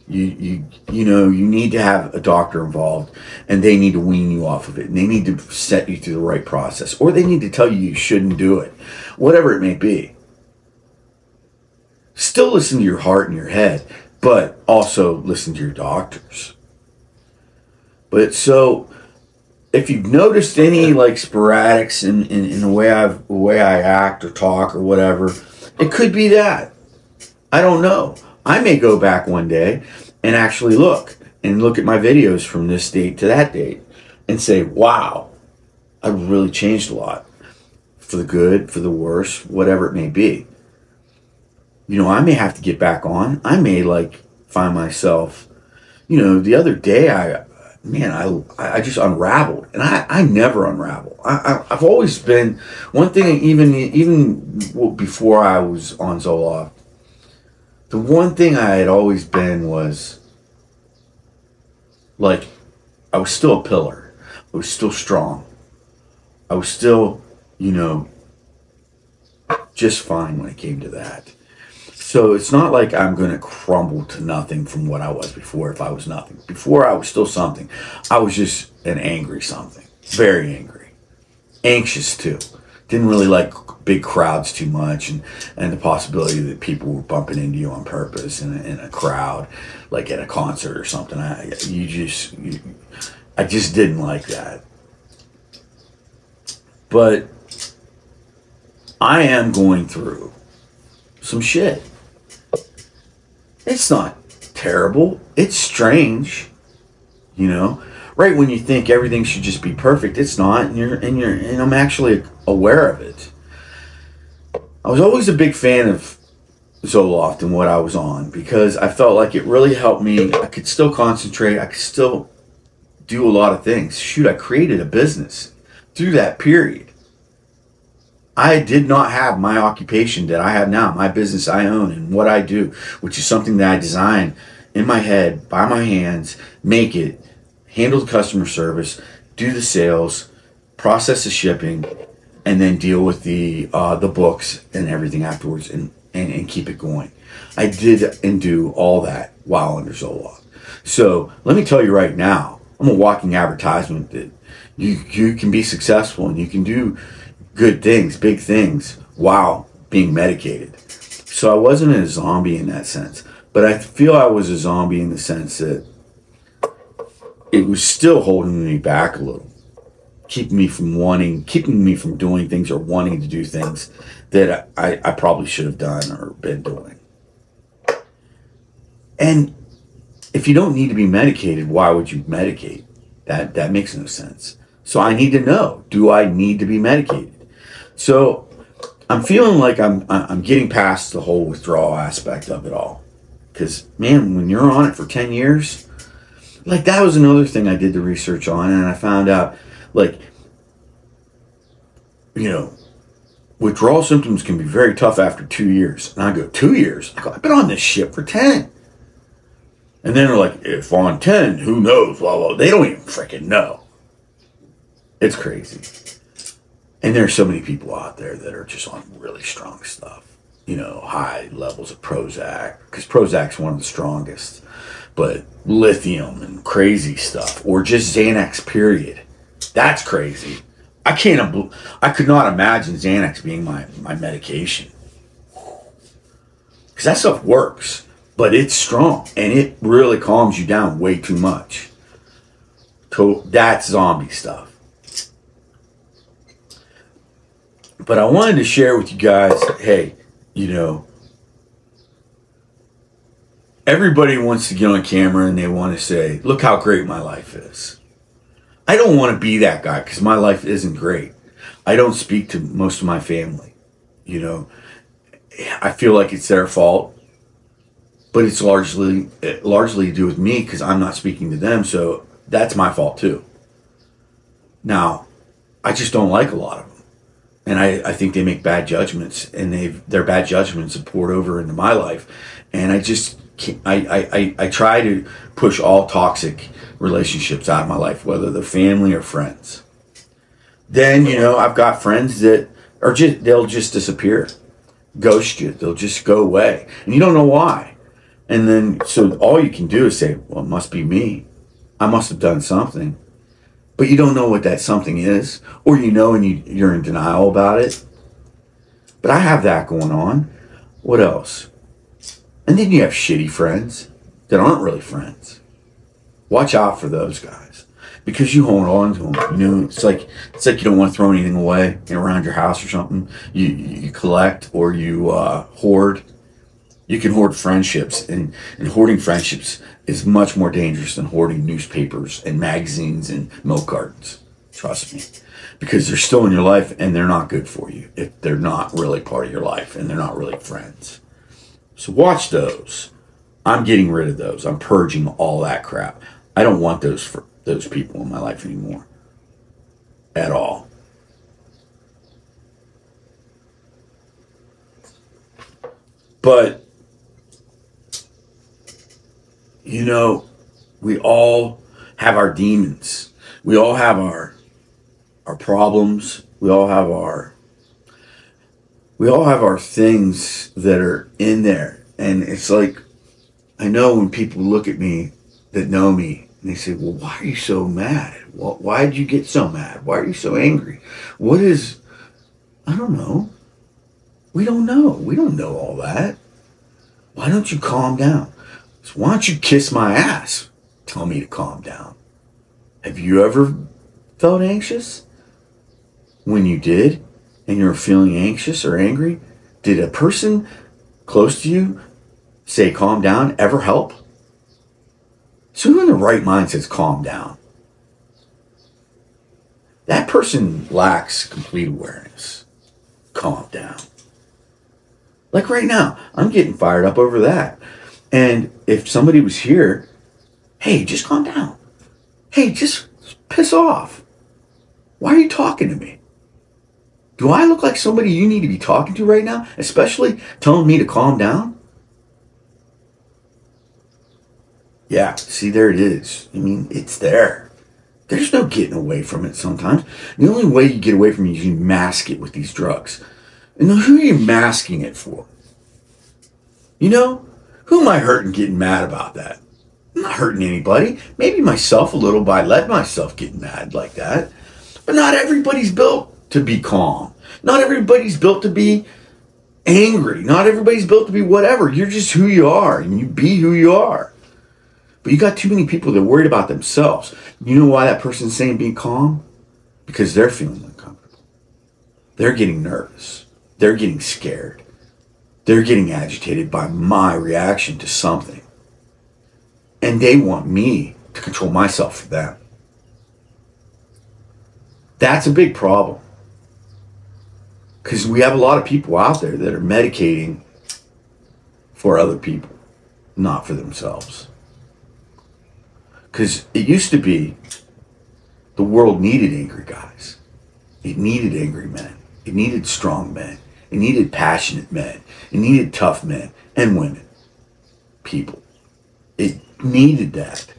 You need to have a doctor involved, and they need to wean you off of it, and they need to set you through the right process, or they need to tell you shouldn't do it, whatever it may be. Still listen to your heart and your head, but also listen to your doctors. But so, if you've noticed any like sporadics in the way I act or talk or whatever, it could be that. I don't know. I may go back one day and actually look at my videos from this date to that date and say, wow, I really changed a lot, for the good, for the worse, whatever it may be. I may have to get back on. I may like find myself, the other day I just unraveled, and I never unravel. I've always been one thing, even before I was on Zoloft. The one thing I had always been was, like, I was still a pillar. I was still strong. I was still, just fine when it came to that. So it's not like I'm going to crumble to nothing from what I was before if I was nothing. Before I was still something. I was just an angry something. Very angry. Anxious too. Didn't really like big crowds too much, and the possibility that people were bumping into you on purpose in a crowd, like at a concert or something. I just didn't like that. But I am going through some shit. It's not terrible. It's strange, Right when you think everything should just be perfect, it's not, and I'm actually aware of it. I was always a big fan of Zoloft and what I was on, because I felt like it really helped me. I could still concentrate. I could still do a lot of things. Shoot, I created a business through that period. I did not have my occupation that I have now, my business I own and what I do, which is something that I design in my head, by my hands, make it, handle the customer service, do the sales, process the shipping, and then deal with the books and everything afterwards, and keep it going. I did and do all that while under Zoloft. So let me tell you right now, I'm a walking advertisement that you can be successful and you can do good things, big things, while being medicated. So I wasn't a zombie in that sense, but I feel I was a zombie in the sense that it was still holding me back a little, keeping me from doing things or wanting to do things that I probably should have done or been doing. And if you don't need to be medicated, why would you medicate? That makes no sense. So I need to know, do I need to be medicated? So I'm feeling like I'm getting past the whole withdrawal aspect of it all. Because, man, when you're on it for 10 years, like, that was another thing I did the research on, and I found out, like, withdrawal symptoms can be very tough after 2 years. And I go, 2 years? I go, I've been on this shit for 10. And then they're like, if on 10, who knows? Well, they don't even freaking know. It's crazy. And there's so many people out there that are just on really strong stuff. High levels of Prozac, because Prozac's one of the strongest. But lithium and crazy stuff, or just Xanax, period. That's crazy. I could not imagine Xanax being my medication. Because that stuff works, but it's strong, and it really calms you down way too much. That's zombie stuff. But I wanted to share with you guys, hey, everybody wants to get on camera and they want to say, look how great my life is. I don't want to be that guy, because my life isn't great. I don't speak to most of my family. I feel like it's their fault, but it's largely to do with me, because I'm not speaking to them, so that's my fault too. Now, I just don't like a lot of them. And I think they make bad judgments, and their bad judgments have poured over into my life. And I just can't, I try to push all toxic relationships out of my life, whether they're family or friends. Then, I've got friends that they'll just disappear, ghost you. They'll just go away. And you don't know why. And then, so all you can do is say, well, it must be me. I must have done something. But you don't know what that something is. Or you know and you're in denial about it. But I have that going on. What else? And then you have shitty friends that aren't really friends. Watch out for those guys. Because you hold on to them. You know, it's like you don't want to throw anything away around your house or something. You collect or you hoard. You can hoard friendships, and hoarding friendships is much more dangerous than hoarding newspapers and magazines and milk cartons. Trust me. Because they're still in your life and they're not good for you if they're not really part of your life and they're not really friends. So watch those. I'm getting rid of those. I'm purging all that crap. I don't want those people in my life anymore. At all. But you know, we all have our demons. We all have our problems. We all have our things that are in there. And it's like, I know when people look at me that know me and they say, well, why are you so mad? Why did you get so mad? Why are you so angry? I don't know. We don't know. We don't know all that. Why don't you calm down? So why don't you kiss my ass? Tell me to calm down. Have you ever felt anxious? When you did, and you're feeling anxious or angry, did a person close to you say calm down ever help? So who in the right mind says calm down? That person lacks complete awareness. Calm down. Like right now, I'm getting fired up over that. And if somebody was here, hey, just calm down. Hey, just piss off. Why are you talking to me? Do I look like somebody you need to be talking to right now? Especially telling me to calm down? Yeah, see, there it is. I mean, it's there. There's no getting away from it sometimes. The only way you get away from it is you mask it with these drugs. And who are you masking it for? You know? Who am I hurting getting mad about that? I'm not hurting anybody. Maybe myself a little by letting myself get mad like that. But not everybody's built to be calm. Not everybody's built to be angry. Not everybody's built to be whatever. You're just who you are, and you be who you are. But you got too many people that are worried about themselves. You know why that person's saying be calm? Because they're feeling uncomfortable. They're getting nervous. They're getting scared. They're getting agitated by my reaction to something. And they want me to control myself for them. That's a big problem. Because we have a lot of people out there that are medicating for other people, not for themselves. Because it used to be the world needed angry guys. It needed angry men. It needed strong men. It needed passionate men. It needed tough men and women. People. It needed that.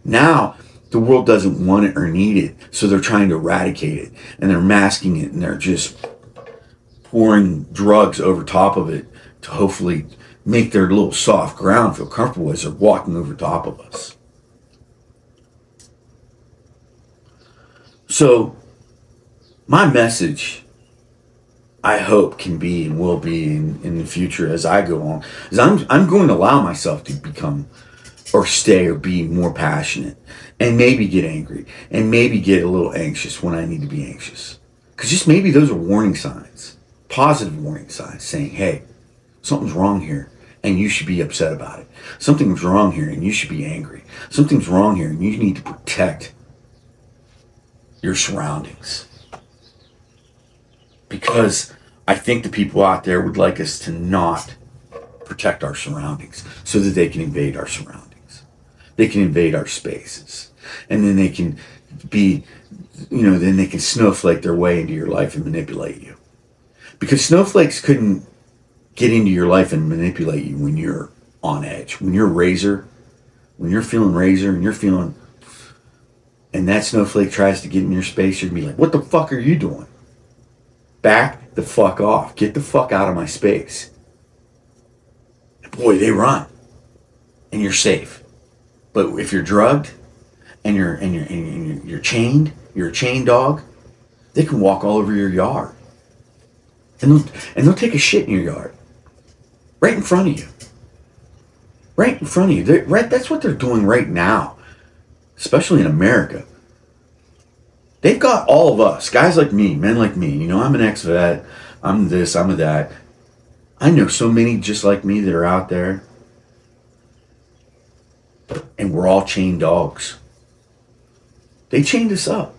Now, the world doesn't want it or need it, so they're trying to eradicate it. And they're masking it, and they're just pouring drugs over top of it to hopefully make their little soft ground feel comfortable as they're walking over top of us. So, my message, I hope, can be and will be in the future as I go on, is I'm going to allow myself to become or stay or be more passionate and maybe get angry and maybe get a little anxious when I need to be anxious. Because just maybe those are warning signs, positive warning signs saying, hey, something's wrong here and you should be upset about it. Something's wrong here and you should be angry. Something's wrong here and you need to protect your surroundings. Because I think the people out there would like us to not protect our surroundings so that they can invade our surroundings. They can invade our spaces. And then they can be, then they can snowflake their way into your life and manipulate you. Because snowflakes couldn't get into your life and manipulate you when you're on edge. When you're razor, when you're feeling razor and you're feeling, and that snowflake tries to get in your space, you're going to be like, what the fuck are you doing? Back the fuck off. Get the fuck out of my space. And boy, they run. and you're safe. But if you're drugged and you're chained, you're a chain dog, they can walk all over your yard. And they'll take a shit in your yard. Right in front of you. Right in front of you. That's what they're doing right now. Especially in America. They've got all of us, guys like me, men like me. You know, I'm an ex-vet. I'm this, I'm a that. I know so many just like me that are out there. And we're all chained dogs. They chained us up.